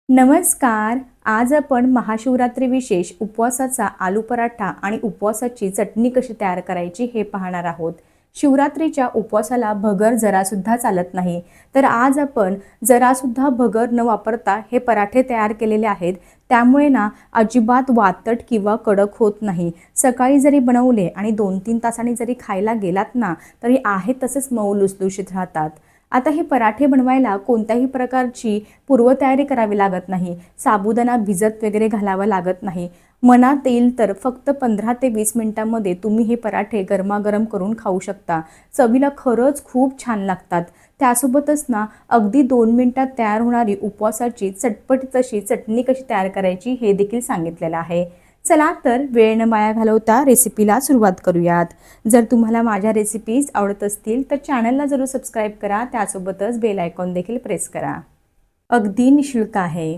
नमस्कार. आज आपण महाशिवरात्री विशेष उपवासाचा आलू पराठा आणि उपवासाची चटणी कशी तयार करायची हे पाहणार आहोत. शिवरात्रीच्या उपवासाला भगर जरासुद्धा चालत नाही, तर आज आपण जरासुद्धा भगर न वापरता हे पराठे तयार केलेले आहेत. त्यामुळे ना अजिबात वातट किंवा कडक होत नाही. सकाळी जरी बनवले आणि 2-3 तासांनी जरी खायला गेलात ना तरी आहे तसेच मऊ लुसलुशीत राहतात. आता हे पराठे बनवायला कोणत्याही प्रकारची पूर्वतयारी करावी लागत नाही. साबुदाणा भिजत वगैरे घालावा लागत नाही. मनात येईल तर फक्त 15 ते 20 मिनिटांमध्ये तुम्ही हे पराठे गरमागरम करून खाऊ शकता. चवीला खरंच खूप छान लागतात. त्यासोबतच ना अगदी 2 मिनिटात तयार होणारी उपवासाची चटपटीत अशी चटणी कशी तयार करायची हे देखील सांगितलेलं आहे. चला तर वेळ न वाया घालवता रेसिपीला सुरुवात करूयात. जर तुम्हाला माझ्या रेसिपीज आवडत असतील तर चॅनलला जरूर सबस्क्राईब करा. त्यासोबतच बेल आयकॉन देखील प्रेस करा. अगदी निशुल्क आहे.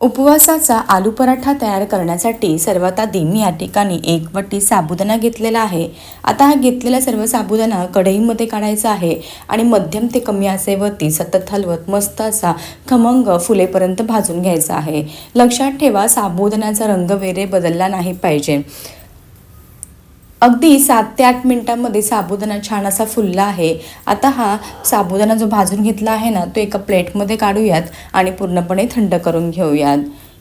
उपवासाचा आलू पराठा तयार करण्यासाठी सर्वात आधी मी या ठिकाणी 1 वाटी साबुदाणा घेतलेला आहे. आता हा घेतलेला सर्व साबुदाणा कढईमध्ये काढायचा आहे आणि मध्यम ते कमी आचेवरती सतत हलवत मस्त असा खमंग फुलेपर्यंत भाजून घ्यायचा आहे. लक्षात ठेवा, साबुदाण्याचा रंग वगैरे बदलला नाही पाहिजे. अगदी 7 ते 8 मिनिटांमध्ये साबुदाणा छान असा फुलला आहे. आता हा साबुदाणा जो भाजून घेतला आहे ना तो एका प्लेटमध्ये काढूयात आणि पूर्णपणे थंड करून घेऊयात.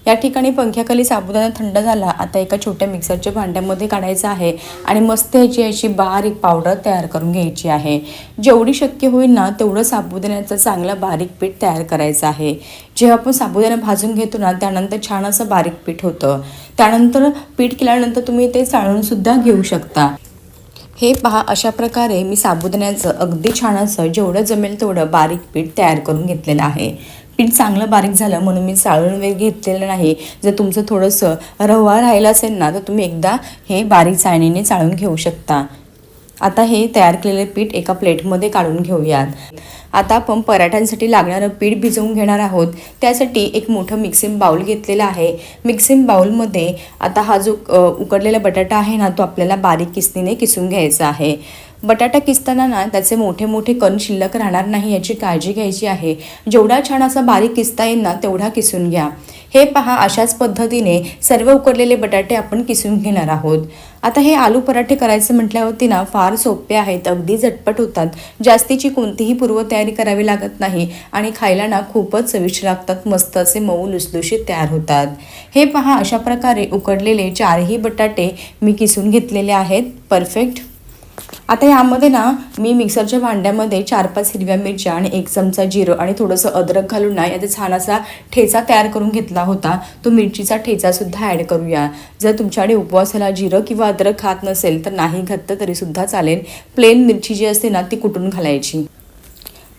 या ठिकाणी पंख्याखाली साबुदाणा थंड झाला. आता एका छोट्या मिक्सरच्या भांड्यामध्ये काढायचा आहे आणि मस्त याची अशी बारीक पावडर तयार करून घ्यायची आहे. जेवढी शक्य होईल ना तेवढं साबुदाण्याचं चांगलं बारीक पीठ तयार करायचं आहे. जेव्हा आपण साबुदाणा भाजून घेतो ना त्यानंतर छान असं बारीक पीठ होतं. त्यानंतर पीठ केल्यानंतर तुम्ही ते चाळूनसुद्धा घेऊ शकता. हे पहा, अशा प्रकारे मी साबुदाण्याचं अगदी छान असं जेवढं जमेल तेवढं बारीक पीठ तयार करून घेतलेलं आहे. पीठ चांगलं बारीक झालं म्हणून मी चाळून वगैरे घेतलेलं नाही. जर तुमचं थोडंसं रवा राहिलं असेल ना तर तुम्ही एकदा हे बारीक चाळणीने चाळून घेऊ शकता. आता हे तयार केलेले पीठ एका प्लेटमध्ये काढून घेऊयात. आता आपण पराठ्यांसाठी लागणारं पीठ भिजवून घेणार आहोत. त्यासाठी एक मोठं मिक्सिंग बाउल घेतलेला आहे. मिक्सिंग बाउलमध्ये आता हा जो उकडलेला बटाटा आहे ना तो आपल्याला बारीक किसणीने किसून घ्यायचा आहे. बटाटा किसताना ना त्याचे मोठे मोठे कण शिल्लक राहणार नाही याची काळजी घ्यायची आहे. जेवढा छान असा बारीक किसता येईल ना तेवढा किसून घ्या. हे पहा, अशाच पद्धतीने सर्व उकडलेले बटाटे आपण किसून घेणार आहोत. आता हे आलू पराठे करायचं म्हटल्यावरती ना फार सोपे आहेत, अगदी झटपट होतात. जास्तीची कोणतीही पूर्वतयारी करावी लागत नाही आणि खायला ना खूपच चविष्ट लागतात. मस्त असे मऊ लुसलुशीत तयार होतात. हे पहा, अशा प्रकारे उकडलेले 4ही बटाटे मी किसून घेतलेले आहेत. परफेक्ट. आता यामध्ये ना मी मिक्सरच्या भांड्यामध्ये 4-5 हिरव्या मिरच्या आणि 1 चमचा जिरं आणि थोडंसं अद्रक घालून ना याचा छान असा ठेचा तयार करून घेतला होता. तो मिरचीचा ठेचासुद्धा ॲड करूया. जर तुमच्याकडे उपवासाला जिरं किंवा अद्रक खात नसेल तर नाही घातलं तरीसुद्धा चालेल. प्लेन मिरची जी असते ना ती कुटून घालायची.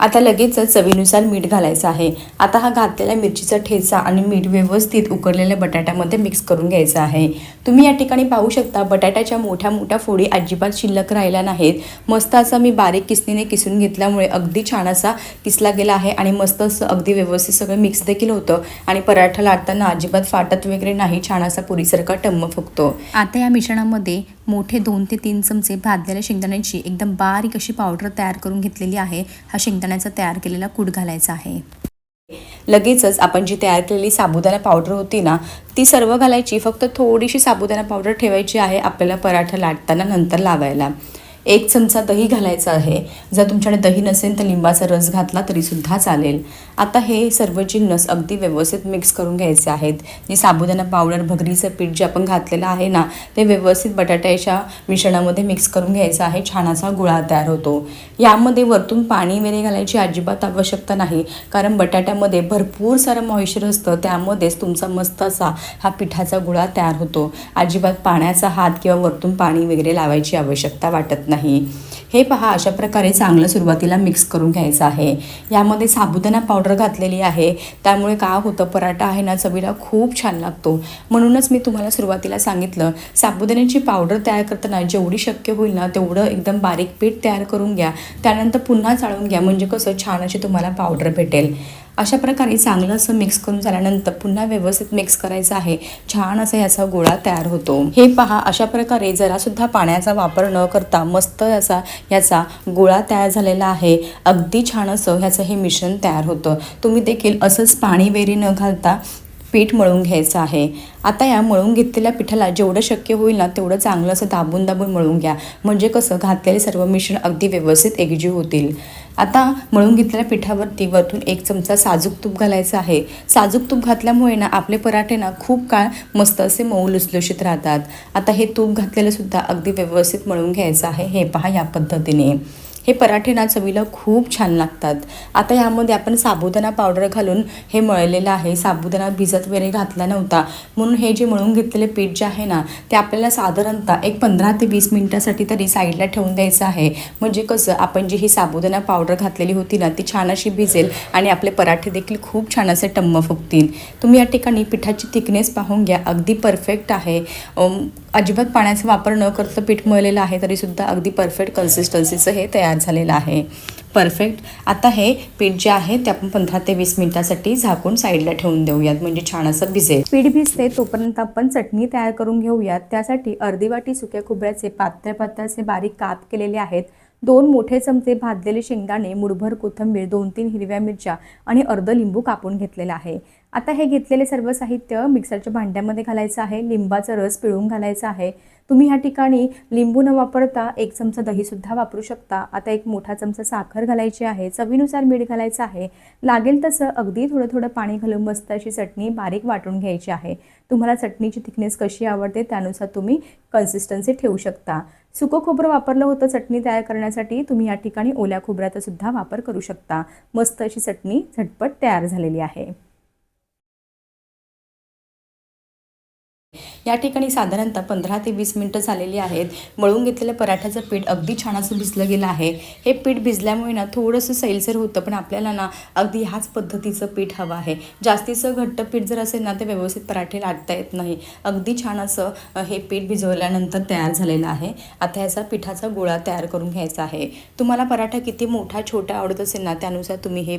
आता लगेचच चवीनुसार मीठ घालायचं आहे. आता हा घातलेला मिरचीचा ठेचा आणि मीठ व्यवस्थित उकडलेल्या बटाट्यामध्ये मिक्स करून घ्यायचं आहे. तुम्ही या ठिकाणी पाहू शकता बटाट्याच्या मोठ्या मोठ्या फोडी अजिबात शिल्लक राहिल्या नाहीत. मस्त असा मी बारीक किसणीने किसून घेतल्यामुळे अगदी छान असा किसला गेला आहे आणि मस्त असं अगदी व्यवस्थित सगळं मिक्स देखील होतं आणि पराठा लाटताना अजिबात फाटत वगैरे नाही. छान असा पुरीसारखा टम्म फुगतो. आता या मिश्रणामध्ये मोठे 2 ते 3 चमचे भाजलेल्या शेंगदाण्याची एकदम बारीक अशी पावडर तयार करून घेतलेली आहे. हा शेंगदाण्याचा तयार केलेला कूट घालायचा आहे. लगेचच आपण जी तयार केलेली साबुदाणा पावडर होती ना ती सर्व घालायची. फक्त थोडीशी साबुदाणा पावडर ठेवायची आहे आपल्याला पराठा लाटताना नंतर लावायला. 1 चमचा दही घालायचं आहे. जर तुमच्याकडे दही नसेल तर लिंबाचा रस घातला तरीसुद्धा चालेल. आता हे सर्व जिन्नस अगदी व्यवस्थित मिक्स करून घ्यायचे आहेत. जे साबुदाणा पावडर, भगरीचं पीठ जे आपण घातलेलं आहे ना ते व्यवस्थित बटाट्याच्या मिश्रणामध्ये मिक्स करून घ्यायचं आहे. छान असा गोळा तयार होतो. यामध्ये वरतून पाणी वगैरे घालायची अजिबात आवश्यकता नाही, कारण बटाट्यामध्ये भरपूर सारं मॉइश्चर असतं. त्यामध्येच तुमचा मस्त असा हा पिठाचा गोळा तयार होतो. अजिबात पाण्याचा हात किंवा वरतून पाणी वगैरे लावायची आवश्यकता वाटत नाही. हे पहा, अशा प्रकारे चांगलं सुरुवातीला मिक्स करून घ्यायचं आहे. यामध्ये साबुदाणा पावडर घातलेली आहे त्यामुळे काय होतं, पराठा आहे ना चवीला खूप छान लागतो. म्हणूनच मी तुम्हाला सुरुवातीला सांगितलं साबुदाण्याची पावडर तयार करताना जेवढी शक्य होईल ना तेवढं एकदम बारीक पीठ तयार करून घ्या. त्यानंतर पुन्हा चाळून घ्या म्हणजे कसं छान अशी तुम्हाला पावडर भेटेल. अशा प्रकारे चांगलं असं मिक्स करून झाल्यानंतर पुन्हा व्यवस्थित मिक्स करायचं आहे. छान असा याचा गोळा तयार होतो. हे पहा, अशा प्रकारे जरासुद्धा पाण्याचा वापर न करता मस्त असा याचा गोळा तयार झालेला आहे. अगदी छान असं ह्याचं हे मिश्रण तयार होतं. तुम्ही देखील असंच पाणी वेरी न घालता पीठ मळून घ्यायचं आहे. आता या मळून घेतलेल्या पिठाला जेवढं शक्य होईल ना तेवढं चांगलं असं दाबून दाबून मळून घ्या, म्हणजे कसं घातलेले सर्व मिश्रण अगदी व्यवस्थित एकजीव होतील. आता मळून घेतलेल्या पिठावरती वरतून 1 चमचा साजूक तूप घालायचं आहे. साजूक तूप घातल्यामुळे ना आपले पराठे ना खूप काळ मस्त असे मऊ लुसलुशीत राहतात. आता हे तूप घातलेलं सुद्धा अगदी व्यवस्थित मळून घ्यायचं आहे. हे पहा, या पद्धतीने हे पराठे ना चवीला खूप छान लागतात. आता यामध्ये आपण साबुदाणा पावडर घालून हे मळलेलं आहे. साबुदाणा भिजत वगैरे घातला नव्हता, म्हणून हे जे मळून घेतलेले पीठ जे आहे ना ते आपल्याला साधारणतः एक 15 ते 20 मिनिटासाठी तरी साईडला ठेवून द्यायचं आहे. म्हणजे कसं आपण जी ही साबुदाणा पावडर घातलेली होती ना ती छान अशी भिजेल आणि आपले पराठे देखील खूप छान असे टम्म फुगतील. तुम्ही या ठिकाणी पिठाची थिकनेस पाहून घ्या, अगदी परफेक्ट आहे. अजिबात पाण्याचा वापर न करता पीठ मळलेलं आहे तरीसुद्धा अगदी परफेक्ट कन्सिस्टन्सीचं हे तयार झालेलं आहे. परफेक्ट. आता हे पीठ जे आहे ते आपण 15 ते 20 मिनिटासाठी झाकून साईडला ठेवून देऊयात, म्हणजे छान असं भिजेल. पीठ भिजते तोपर्यंत आपण चटणी तयार करून घेऊयात. त्यासाठी अर्धी वाटी सुक्या खोबऱ्याचे पातळ पातळ असे बारीक काप केलेले आहेत. 2 मोठे चमचे भाजलेले शेंगदाणे, मुठभर कोथिंबीर, 2-3 हिरव्या मिरच्या आणि अर्ध लिंबू कापून घेतलेला आहे. आता हे घेतलेले सर्व साहित्य मिक्सरच्या भांड्यामध्ये घालायचं आहे. लिंबाचा रस पिळून घालायचा आहे. तुम्ही ह्या ठिकाणी लिंबू न वापरता 1 चमचा दहीसुद्धा वापरू शकता. आता 1 मोठा चमचा साखर घालायची आहे. चवीनुसार मीठ घालायचं आहे. लागेल तसं अगदी थोडं थोडं पाणी घालून मस्त अशी चटणी बारीक वाटून घ्यायची आहे. तुम्हाला चटणीची थिकनेस कशी आवडते त्यानुसार तुम्ही कन्सिस्टन्सी ठेवू शकता. सुकं खोबरं वापरलं होतं चटणी तयार करण्यासाठी, तुम्ही या ठिकाणी ओल्या खोबऱ्याचा सुद्धा वापर करू शकता. मस्त अशी चटणी झटपट तयार झालेली आहे. या ठिकाणी साधारणतः 15 ते 20 मिनिटं झालेली आहेत. मळून घेतलेलं पराठ्याचं पीठ अगदी छान असं भिजलं गेलं आहे. हे पीठ भिजल्यामुळे ना थोडंसं सैलसर होतं, पण आपल्याला ना अगदी ह्याच पद्धतीचं पीठ हवं आहे. जास्तीचं घट्ट पीठ जर असेल ना ते व्यवस्थित पराठे लाटता येत नाही. अगदी छान असं हे पीठ भिजवल्यानंतर तयार झालेलं आहे. आता ह्याचा पिठाचा गोळा तयार करून घ्यायचा आहे. तुम्हाला पराठा किती मोठा छोटा आवडत असेल ना त्यानुसार तुम्ही हे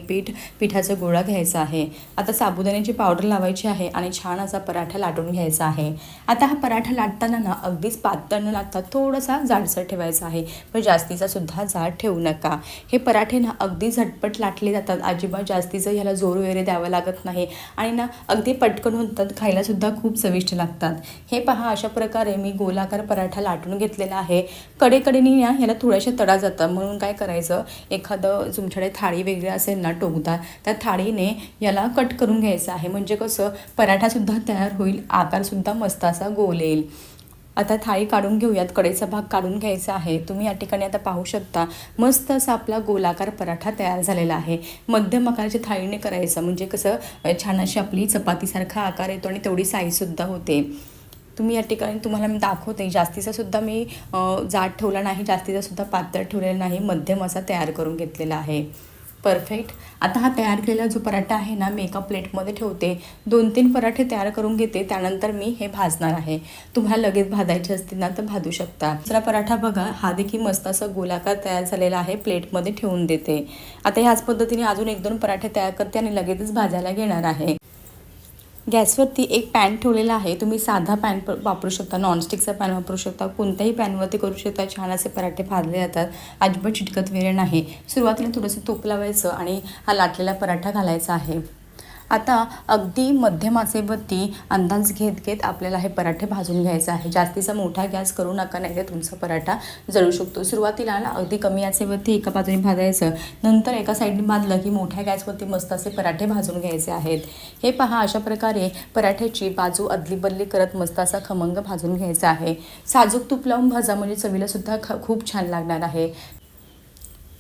पिठाचा गोळा घ्यायचा आहे. आता साबुदाण्याची पावडर लावायची आहे आणि छान असा पराठा लाटून घ्यायचा आहे. आता हा पराठा लाटताना ना अगदीच पातळ न लाटता थोडासा जाडसर ठेवायचा आहे, पण जास्तीचा सुद्धा जाड ठेवू नका. हे पराठे ना अगदी झटपट लाटले जातात. अजिबात जास्तीचं ह्याला जोर वगैरे द्यावं लागत नाही आणि ना अगदी पटकन होतात, खायला सुद्धा खूप चविष्ट लागतात. हे पहा, अशा प्रकारे मी गोलाकार पराठा लाटून घेतलेला आहे. कडेकडेनी ना ह्याला थोड्याशा तडा जातात, म्हणून काय करायचं, एखादं तुमच्याकडे थाळी वेगळी असेल ना टोकदार, त्या थाळीने याला कट करून घ्यायचं आहे. म्हणजे कसं पराठासुद्धा तयार होईल, आकारसुद्धा मस्त असा गोल येईल. आता थाळी काढून घेऊयात. कडेचा भाग काढून घ्यायचा आहे. तुम्ही या ठिकाणी आता पाहू शकता मस्त असा आपला गोलाकार पराठा तयार झालेला आहे. मध्यम आकाराच्या थाळीने करायचा, म्हणजे कसं छान अशी आपली चपातीसारखा आकार येतो आणि तेवढी साईजसुद्धा होते. तुम्ही या ठिकाणी तुम्हाला मी दाखवते, जास्तीचा सुद्धा मी जाड ठेवला नाही, जास्तीचा सुद्धा पातळ ठेवलेला नाही, मध्यम असा तयार करून घेतलेला आहे. परफेक्ट. आता हा तयार केलेला जो पराठा आहे ना मी एका प्लेटमध्ये ठेवते. 2-3 पराठे तयार करून घेते, त्यानंतर मी हे भाजणार आहे. तुम्हाला लगेच भाजायचे असतील ना तर भाजू शकता. दुसरा पराठा बघा, हा देखील मस्त असा गोलाकार तयार झालेला आहे. प्लेटमध्ये ठेवून देते. आता ह्याच पद्धतीने अजून 1-2 पराठे तयार करते आणि लगेचच भाजायला घेणार आहे. गॅसवरती एक पॅन ठेवलेला आहे. तुम्ही साधा पॅन वापरू शकता, नॉनस्टिकचा पॅन वापरू शकता, कोणत्याही पॅनवरती करू शकता. छान असे पराठे भाजले जातात, अजिबात चिटकत वगैरे नाही. सुरुवातीला थोडंसं तूप लावायचं आणि हा लाटलेला पराठा घालायचा आहे. आता अगदी मध्यम आचेवरती अंदाज घेत घेत आपल्याला हे पराठे भाजून घ्यायचं आहे. जास्तीचा मोठा गॅस करू नका, नाही तर तुमचा पराठा जळू शकतो. सुरुवातीला ना अगदी कमी आचेवरती एका बाजूने भाजायचं, नंतर एका साईडने भाजलं की मोठ्या गॅसवरती मस्त असे पराठे भाजून घ्यायचे आहेत. हे पहा, अशा प्रकारे पराठ्याची बाजू अदलीबदली करत मस्त असा खमंग भाजून घ्यायचा आहे. साजूक तूप लावून भाजा, म्हणजे चवीला सुद्धा खूप छान लागणार आहे.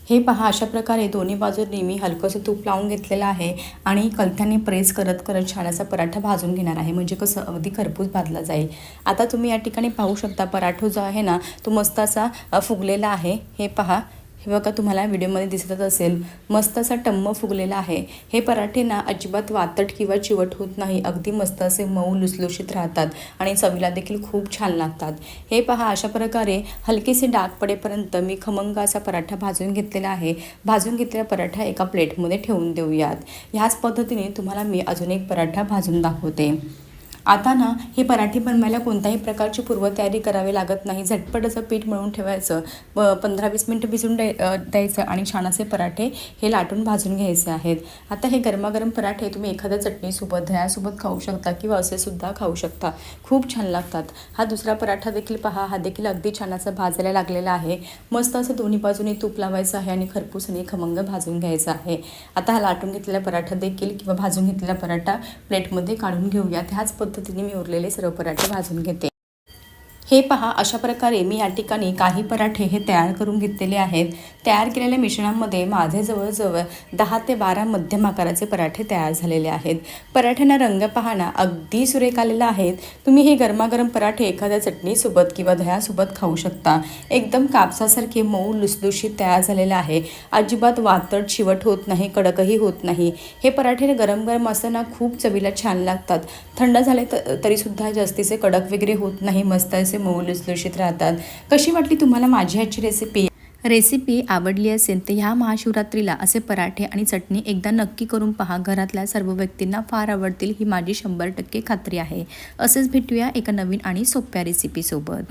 हे पहा, अशा प्रकारे दोन्ही बाजूंनी मी हलकंसं तूप लावून घेतलेलं आहे आणि कलथ्याने प्रेस करत करत छान असा पराठा भाजून घेणार आहे, म्हणजे कसं अगदी खरपूस भाजला जाईल. आता तुम्ही या ठिकाणी पाहू शकता पराठा जो आहे ना तो मस्त असा फुगलेला आहे. हे पहा, हे बघा तुम्हाला व्हिडिओमध्ये दिसतच असेल, मस्त असा टम्म फुगलेला आहे. हे पराठे ना अजिबात वातट किंवा चिवट होत नाही, अगदी मस्त असे मऊ लुसलुशीत राहतात आणि चवीला देखील खूप छान लागतात. हे पहा, अशा प्रकारे हलकेसे डाग पडेपर्यंत मी खमंग असा पराठा भाजून घेतलेला आहे. भाजून घेतलेला पराठा एका प्लेटमध्ये ठेवून देऊयात. ह्याच पद्धतीने तुम्हाला मी अजून एक पराठा भाजून दाखवते. आता ना हे पराठे बनवायला कोणत्याही प्रकारची पूर्वतयारी करावी लागत नाही. झटपट असं पीठ मळून ठेवायचं, 15-20 मिनटं भिजून द्यायचं आणि छान असे पराठे हे लाटून भाजून घ्यायचे आहेत. आता हे गरमागरम पराठे तुम्ही एखाद्या चटणीसोबत, दह्यासोबत खाऊ शकता किंवा असे सुद्धा खाऊ शकता. खूप छान लागतात. हा दुसरा पराठा देखील पहा, हा देखील अगदी छान असा भाजायला लागलेला आहे. मस्त असं दोन्ही बाजूने तूप लावायचं आहे आणि खरपूस आणि खमंग भाजून घ्यायचा आहे. आता हा लाटून घेतलेला पराठा देखील किंवा भाजून घेतलेला पराठा प्लेटमध्ये काढून घेऊयात. ह्याच पद्धतीने मी उरलेले सर्व पराठे भाजून घेते. हे पहा, अशा प्रकारे मी या ठिकाणी काही पराठे हे तयार करून घेतलेले आहेत. तयार केलेल्या मिश्रणामध्ये माझे जवळजवळ 10 ते 12 मध्यम आकाराचे पराठे तयार झालेले आहेत. पराठ्यांना रंग पाहणं अगदी सुरेख आलेला आहे. तुम्ही हे गरमागरम पराठे एखाद्या चटणीसोबत किंवा दह्यासोबत खाऊ शकता. एकदम कापसासारखे मऊ लुसलुशीत तयार झालेले आहे. अजिबात वातट चिवट होत नाही, कडकही होत नाही. हे पराठे गरम गरम असताना खूप चवीला छान लागतात. थंड झाले तरीसुद्धा जास्तीचे कडक वगैरे होत नाही, मस्त असे मऊ लुसलुशीत राहतात. कशी वाटली तुम्हाला माझी ह्याची रेसिपी आवडली असेल तर ह्या महाशिवरात्रीला असे पराठे आणि चटणी एकदा नक्की करून पहा. घरातल्या सर्व व्यक्तींना फार आवडतील, ही माझी 100% खात्री आहे. असेच भेटूया एका नवीन आणि सोप्या रेसिपीसोबत.